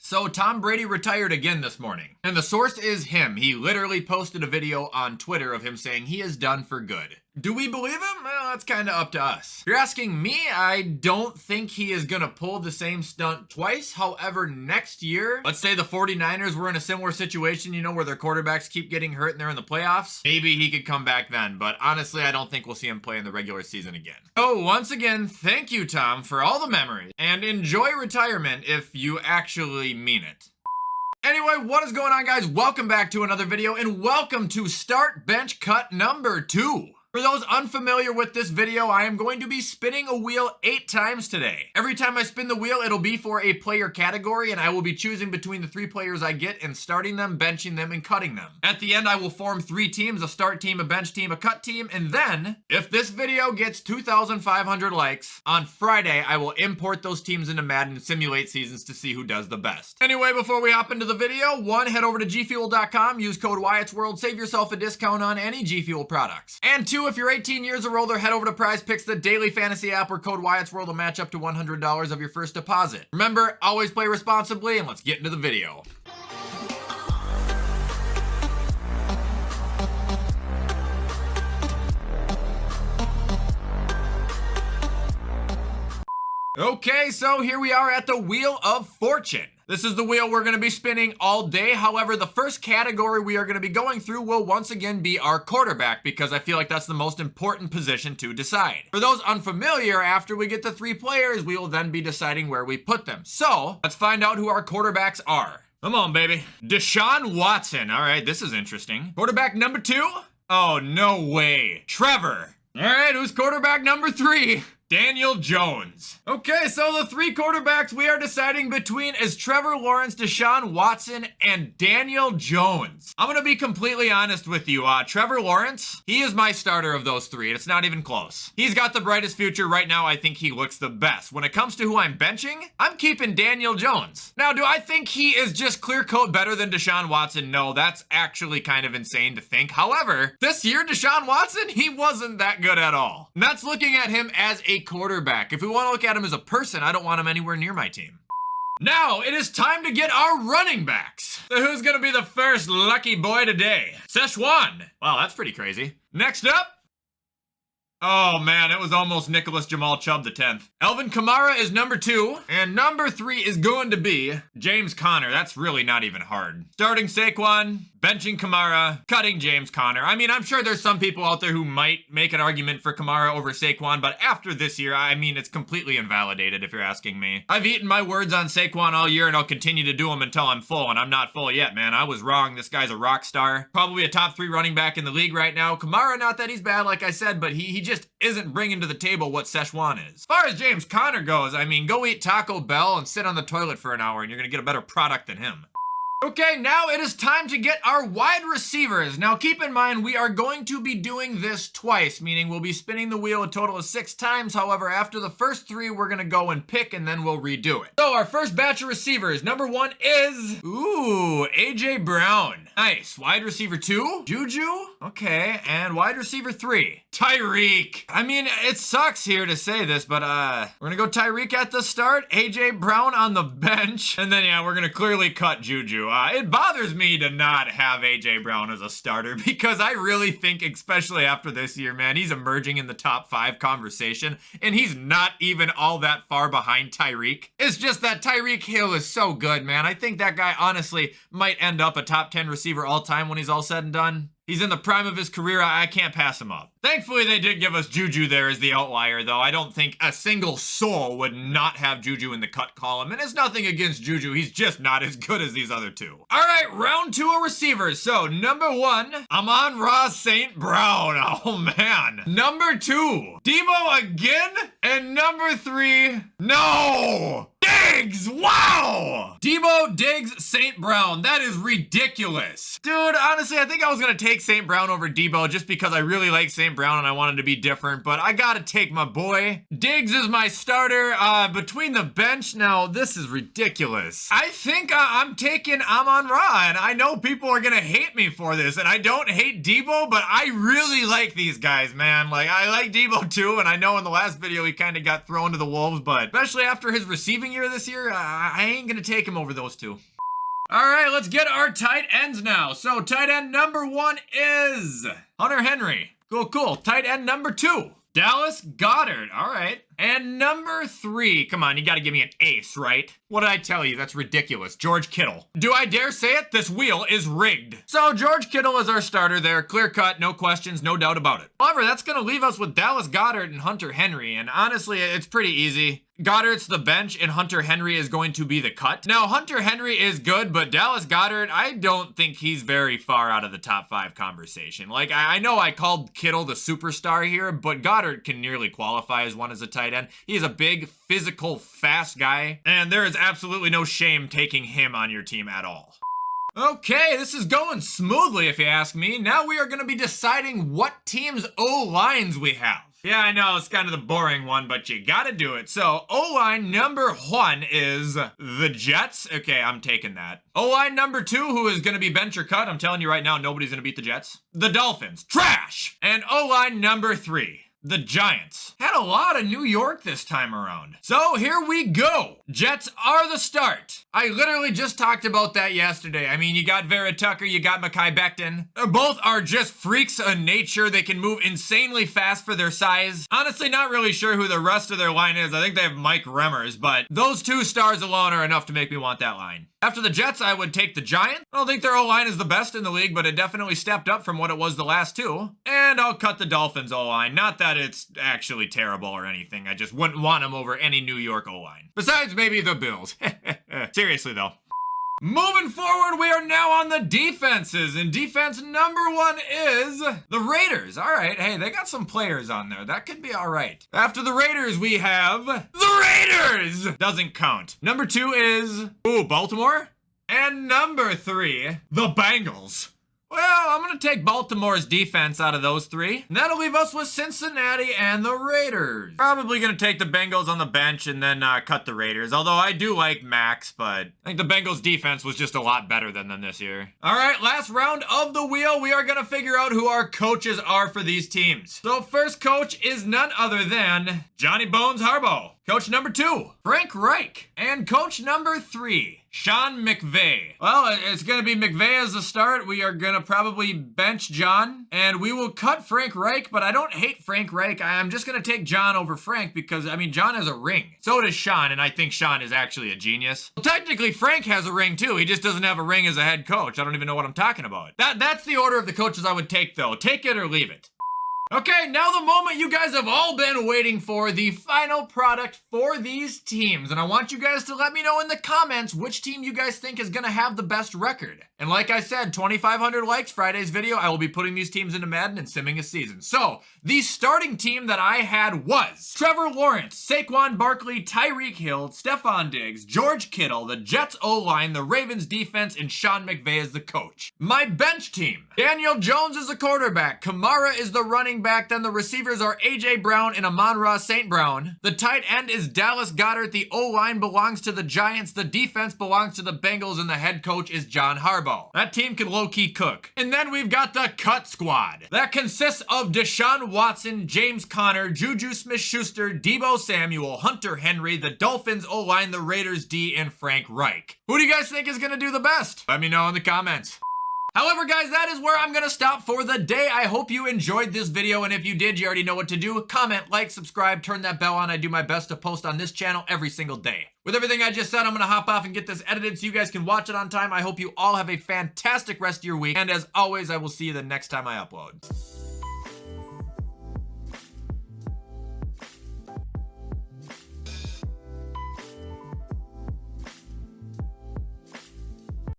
So Tom Brady retired again this morning, and the source is him. He literally posted a video on Twitter of him saying he is done for good. Do we believe him? Well, that's kind of up to us. If you're asking me, I don't think he is going to pull the same stunt twice. However, next year, let's say the 49ers were in a similar situation, you know, where their quarterbacks keep getting hurt and they're in the playoffs. Maybe he could come back then, but honestly, I don't think we'll see him play in the regular season again. So once again, thank you, Tom, for all the memories, and enjoy retirement if you actually mean it. Anyway, what is going on, guys? Welcome back to another video, and welcome to Start Bench Cut number 2. For those unfamiliar with this video, I am going to be spinning a wheel 8 times today. Every time I spin the wheel, it'll be for a player category, and I will be choosing between the 3 players I get and starting them, benching them, and cutting them. At the end, I will form 3 teams, a start team, a bench team, a cut team, and then, if this video gets 2,500 likes, on Friday, I will import those teams into Madden and simulate seasons to see who does the best. Anyway, before we hop into the video, 1, head over to gfuel.com, use code WyattzWorld, save yourself a discount on any G Fuel products. And 2, if you're 18 years or older, head over to Prize Picks, the daily fantasy app where code WyattzWorld will match up to $100 of your first deposit. Remember, always play responsibly, and let's get into the video. Okay, so here we are at the Wheel of Fortune. This is the wheel we're going to be spinning all day. However, the first category we are going to be going through will once again be our quarterback, because I feel like that's the most important position to decide. For those unfamiliar, after we get the 3 players, we will then be deciding where we put them. So let's find out who our quarterbacks are. Come on, baby. Deshaun Watson. All right, this is interesting. Quarterback number 2? Oh, no way. Trevor. All right, who's quarterback number 3? Daniel Jones. Okay, so the 3 quarterbacks we are deciding between is Trevor Lawrence, Deshaun Watson, and Daniel Jones. I'm gonna be completely honest with you. Trevor Lawrence, he is my starter of those 3, and it's not even close. He's got the brightest future right now. I think he looks the best. When it comes to who I'm benching, I'm keeping Daniel Jones. Now, do I think he is just clear coat better than Deshaun Watson? No, that's actually kind of insane to think. However, this year, Deshaun Watson, he wasn't that good at all. And that's looking at him as a quarterback. If we want to look at him as a person, I don't want him anywhere near my team. Now, it is time to get our running backs. So who's going to be the first lucky boy today? Szechuan. Wow, that's pretty crazy. Next up. Oh man, it was almost Nicholas Jamal Chubb the 10th. Alvin Kamara is number 2, and number 3 is going to be James Conner. That's really not even hard. Starting Saquon, benching Kamara, cutting James Conner. I mean, I'm sure there's some people out there who might make an argument for Kamara over Saquon, but after this year, I mean, it's completely invalidated if you're asking me. I've eaten my words on Saquon all year, and I'll continue to do them until I'm full, and I'm not full yet, man. I was wrong. This guy's a rock star. Probably a top 3 running back in the league right now. Kamara, not that he's bad, like I said, but he just isn't bringing to the table what Szechuan is. As far as James Conner goes, I mean, go eat Taco Bell and sit on the toilet for an hour, and you're gonna get a better product than him. Okay, now it is time to get our wide receivers. Now keep in mind, we are going to be doing this twice, meaning we'll be spinning the wheel a total of 6 times. However, after the first 3, we're gonna go and pick, and then we'll redo it. So our first batch of receivers, number 1 is, ooh, AJ Brown. Nice. Wide receiver 2, Juju. Okay, and wide receiver 3, Tyreek. I mean, it sucks here to say this, but we're gonna go Tyreek at the start, AJ Brown on the bench, and then yeah, we're gonna clearly cut Juju. It bothers me to not have AJ Brown as a starter, because I really think, especially after this year, man, he's emerging in the top 5 conversation, and he's not even all that far behind Tyreek. It's just that Tyreek Hill is so good, man. I think that guy honestly might end up a top 10 receiver all time when he's all said and done. He's in the prime of his career. I can't pass him up. Thankfully, they did give us Juju there as the outlier, though. I don't think a single soul would not have Juju in the cut column, and it's nothing against Juju. He's just not as good as these other 2. All right, round 2 of receivers. So, number 1, Amon-Ra St. Brown. Oh, man. Number 2, Debo again. And number 3, no! Diggs! Wow! Debo, Diggs, St. Brown. That is ridiculous. Dude, honestly, I think I was going to take St. Brown over Debo just because I really like St. Brown and I wanted to be different, but I got to take my boy. Diggs is my starter. Between the bench, now, this is ridiculous. I think I'm taking Amon-Ra, and I know people are going to hate me for this, and I don't hate Debo, but I really like these guys, man. Like, I like Debo too, and I know in the last video he kind of got thrown to the wolves, but especially after his receiving year this year, I ain't gonna take him over those two. All right, let's get our tight ends now. So tight end number 1 is Hunter Henry. Cool. Tight end number 2, Dallas Goedert. All right. And number 3, come on, you gotta give me an ace, right? What did I tell you? That's ridiculous. George Kittle. Do I dare say it? This wheel is rigged. So George Kittle is our starter there. Clear cut, no questions, no doubt about it. However, that's gonna leave us with Dallas Goedert and Hunter Henry. And honestly, it's pretty easy. Goddard's the bench and Hunter Henry is going to be the cut. Now, Hunter Henry is good, but Dallas Goedert, I don't think he's very far out of the top 5 conversation. Like, I know I called Kittle the superstar here, but Goddard can nearly qualify as one as a tight end. He's a big, physical, fast guy, and there is absolutely no shame taking him on your team at all. Okay, this is going smoothly if you ask me. Now we are going to be deciding what team's O-lines we have. Yeah, I know, it's kind of the boring one, but you gotta do it. So, O-line number 1 is the Jets. Okay, I'm taking that. O-line number 2, who is gonna be bench or cut, I'm telling you right now, nobody's gonna beat the Jets. The Dolphins. Trash! And O-line number 3. The Giants. Had a lot of New York this time around. So here we go. Jets are the start. I literally just talked about that yesterday. I mean, you got Vera Tucker, you got Mekhi Becton. Both are just freaks of nature. They can move insanely fast for their size. Honestly, not really sure who the rest of their line is. I think they have Mike Remmers, but those 2 stars alone are enough to make me want that line. After the Jets, I would take the Giants. I don't think their O-line is the best in the league, but it definitely stepped up from what it was the last 2. And I'll cut the Dolphins O-line. Not that it's actually terrible or anything. I just wouldn't want them over any New York O-line. Besides maybe the Bills. Seriously though. Moving forward, we are now on the defenses, and defense number 1 is the Raiders. All right, hey, they got some players on there. That could be all right. After the Raiders, we have the Raiders. Doesn't count. Number 2 is, Baltimore. And number 3, the Bengals. Well, I'm going to take Baltimore's defense out of those 3. And that'll leave us with Cincinnati and the Raiders. Probably going to take the Bengals on the bench and then cut the Raiders. Although I do like Max, but I think the Bengals defense was just a lot better than them this year. All right, last round of the wheel. We are going to figure out who our coaches are for these teams. So first coach is none other than Johnny Bones Harbaugh. Coach number 2, Frank Reich. And coach number 3, Sean McVay. Well, it's going to be McVay as the start. We are going to probably bench John, and we will cut Frank Reich, but I don't hate Frank Reich. I'm just going to take John over Frank because, I mean, John has a ring. So does Sean, and I think Sean is actually a genius. Well, technically, Frank has a ring, too. He just doesn't have a ring as a head coach. I don't even know what I'm talking about. That's the order of the coaches I would take, though. Take it or leave it. Okay, now the moment you guys have all been waiting for, the final product for these teams. And I want you guys to let me know in the comments which team you guys think is going to have the best record. And like I said, 2,500 likes Friday's video, I will be putting these teams into Madden and simming a season. So, the starting team that I had was Trevor Lawrence, Saquon Barkley, Tyreek Hill, Stephon Diggs, George Kittle, the Jets O-line, the Ravens defense, and Sean McVay as the coach. My bench team, Daniel Jones is the quarterback, Kamara is the running back, then the receivers are A.J. Brown and Amon-Ra St. Brown. The tight end is Dallas Goedert, the O-line belongs to the Giants, the defense belongs to the Bengals, and the head coach is John Harbaugh. That team can low-key cook. And then we've got the cut squad. That consists of Deshaun Watson, James Conner, Juju Smith-Schuster, Deebo Samuel, Hunter Henry, the Dolphins O-line, the Raiders D, and Frank Reich. Who do you guys think is going to do the best? Let me know in the comments. However, guys, that is where I'm going to stop for the day. I hope you enjoyed this video, and if you did, you already know what to do. Comment, like, subscribe, turn that bell on. I do my best to post on this channel every single day. With everything I just said, I'm going to hop off and get this edited so you guys can watch it on time. I hope you all have a fantastic rest of your week, and as always, I will see you the next time I upload.